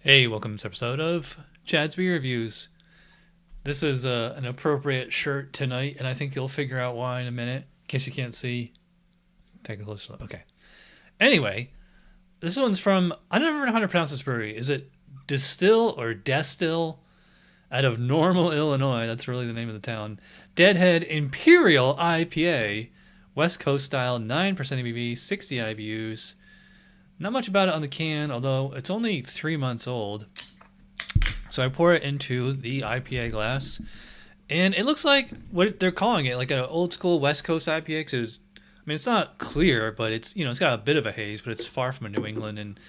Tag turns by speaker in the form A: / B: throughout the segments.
A: Hey, welcome to this episode of Chad's Beer Reviews. This is an appropriate shirt tonight, and I think you'll figure out why in a minute. In case you can't see, take a closer look. Okay. Anyway, this one's from, I never know how to pronounce this brewery. Is it Destihl or Destihl? Out of Normal, Illinois. That's really the name of the town. Deadhead Imperial IPA. West Coast style, 9% ABV, 60 IBUs. Not much about it on the can, although it's only 3 months old. So I pour it into the IPA glass, and it looks like what they're calling it, like an old school West Coast IPA. Cause it's not clear, but it's it's got a bit of a haze, but it's far from a New England, and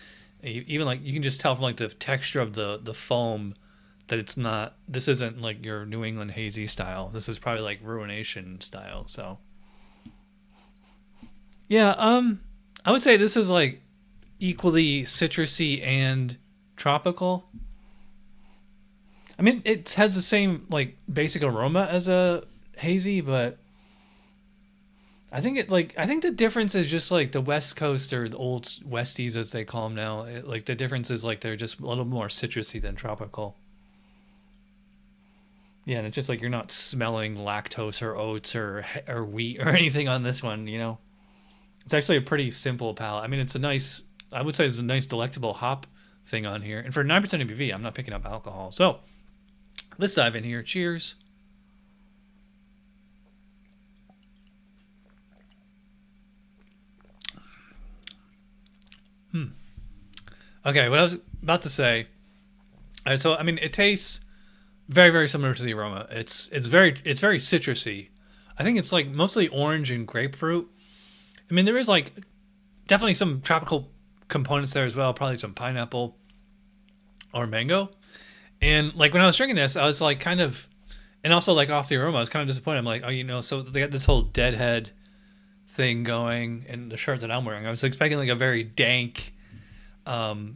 A: even like you can just tell from like the texture of the foam that it's not. This isn't like your New England hazy style. This is probably like Ruination style. So yeah, I would say this is like equally citrusy and tropical. I mean, it has the same like basic aroma as a hazy, but I think the difference is just like the West Coast, or the old Westies as they call them now. Like the difference is like they're just a little more citrusy than tropical. Yeah, and it's just like you're not smelling lactose or oats or wheat or anything on this one. It's actually a pretty simple palate. I mean, I would say it's a nice delectable hop thing on here. And for 9% ABV, I'm not picking up alcohol. So let's dive in here. Cheers. Okay, what I was about to say. All right, so I mean, it tastes very, very similar to the aroma. It's very citrusy. I think it's like mostly orange and grapefruit. I mean, there is like definitely some tropical components there as well, probably some pineapple or mango. And like when I was drinking this, I was like kind of, and also like off the aroma, I was kind of disappointed. I'm like, so they got this whole Deadhead thing going in the shirt that I'm wearing. I was expecting like a very dank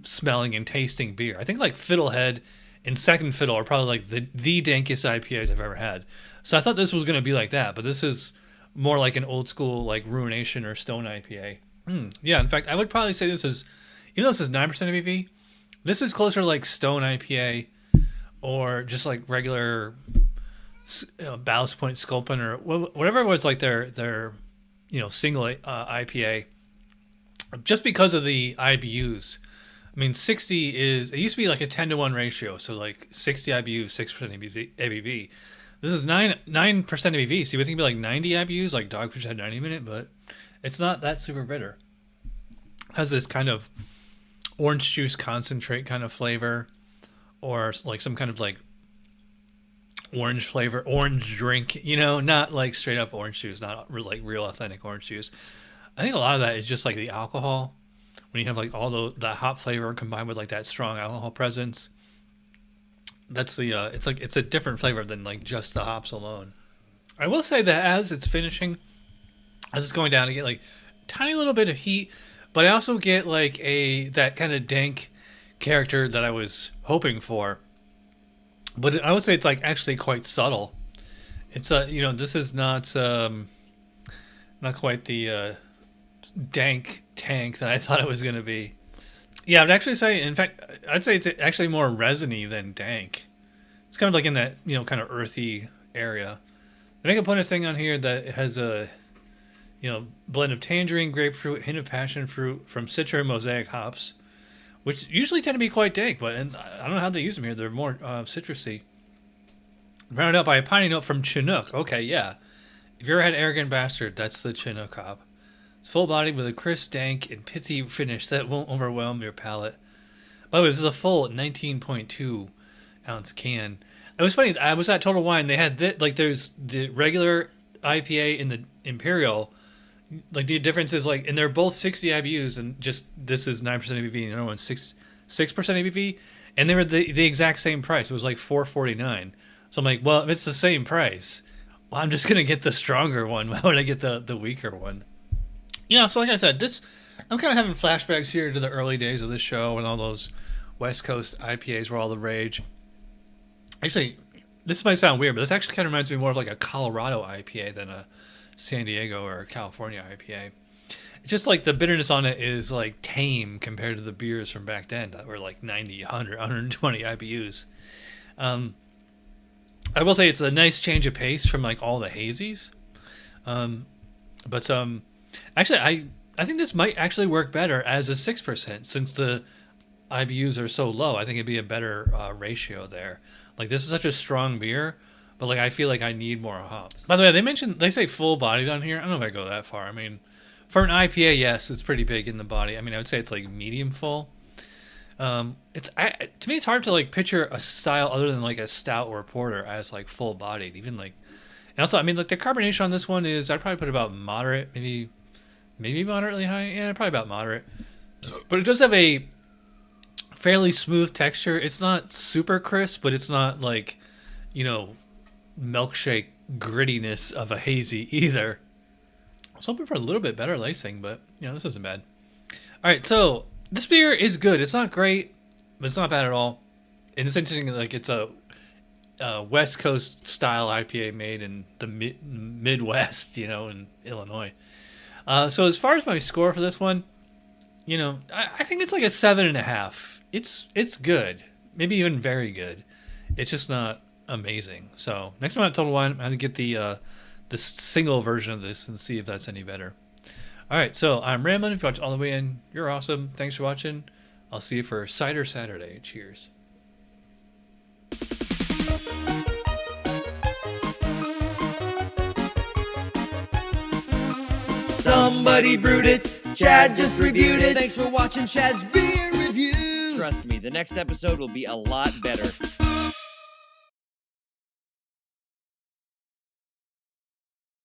A: smelling and tasting beer. I think like Fiddlehead and Second Fiddle are probably like the dankest IPAs I've ever had. So I thought this was going to be like that, but this is more like an old school like Ruination or Stone IPA. Yeah, in fact, I would probably say this is, even though this is 9% ABV, this is closer to like Stone IPA or just like regular Ballast Point Sculpin or whatever it was, like their single IPA, just because of the IBUs. I mean, 60 it used to be like a 10-to-1 ratio, so like 60 IBUs, 6% ABV. This is 9% ABV, so you would think it'd be like 90 IBUs, like Dogfish had 90 in it, but it's not that super bitter. It has this kind of orange juice concentrate kind of flavor, or like some kind of like orange flavor, orange drink, not like straight up orange juice, not like real authentic orange juice. I think a lot of that is just like the alcohol. When you have like all the hop flavor combined with like that strong alcohol presence, that's it's a different flavor than like just the hops alone. I will say that as it's finishing, as it's going down, I get like a tiny little bit of heat, but I also get like that kind of dank character that I was hoping for. But I would say it's like actually quite subtle. It's this is not quite the dank tank that I thought it was going to be. Yeah, I'd actually say, in fact, I'd say it's actually more resiny than dank. It's kind of like in that, kind of earthy area. I make a point of thing on here that it has a, blend of tangerine, grapefruit, hint of passion fruit from Citra and Mosaic hops, which usually tend to be quite dank, but I don't know how they use them here. They're more citrusy. Rounded out by a piney note from Chinook. Okay, yeah. If you ever had Arrogant Bastard, that's the Chinook hop. It's full-bodied with a crisp, dank, and pithy finish that won't overwhelm your palate. By the way, this is a full 19.2 ounce can. It was funny. I was at Total Wine. They had there's the regular IPA and the Imperial. Like the difference is like, and they're both 60 IBUs, and just this is 9% ABV, and the other one's 6% ABV, and they were the exact same price. It was like $4.49. So I'm like, well, if it's the same price, well, I'm just gonna get the stronger one. Why would I get the weaker one? Yeah, so like I said, I'm kind of having flashbacks here to the early days of this show and all those West Coast IPAs were all the rage. Actually, this might sound weird, but this actually kind of reminds me more of like a Colorado IPA than a San Diego or a California IPA. It's just like the bitterness on it is like tame compared to the beers from back then that were like 90, 100, 120 IBUs. I will say it's a nice change of pace from like all the hazies. But actually, I think this might actually work better as a 6% since the IBUs are so low. I think it'd be a better ratio there. Like this is such a strong beer, but like I feel like I need more hops. By the way, they say full-bodied on here. I don't know if I go that far. I mean, for an IPA, yes, it's pretty big in the body. I mean, I would say it's like medium full. To me, it's hard to like picture a style other than like a stout or a porter as like full-bodied. Even like, and also, I mean, like the carbonation on this one is I'd probably put about moderate, maybe moderately high. Yeah, probably about moderate. But it does have a fairly smooth texture. It's not super crisp, but it's not like, milkshake grittiness of a hazy either. I was hoping for a little bit better lacing, but this isn't bad. All right, so this beer is good. It's not great, but it's not bad at all. And it's interesting, like it's a West Coast style IPA made in the Midwest, in Illinois. So as far as my score for this one, I think it's like a 7.5. It's good, maybe even very good. It's just not amazing. So next time at Total Wine, I'm going to get the single version of this and see if that's any better. All right, so I'm Ramblin'. If you watch all the way in, you're awesome. Thanks for watching. I'll see you for Cider Saturday. Cheers.
B: Somebody brewed it. Chad just reviewed it. Thanks for watching Chad's beer review.
C: Trust me, the next episode will be a lot better.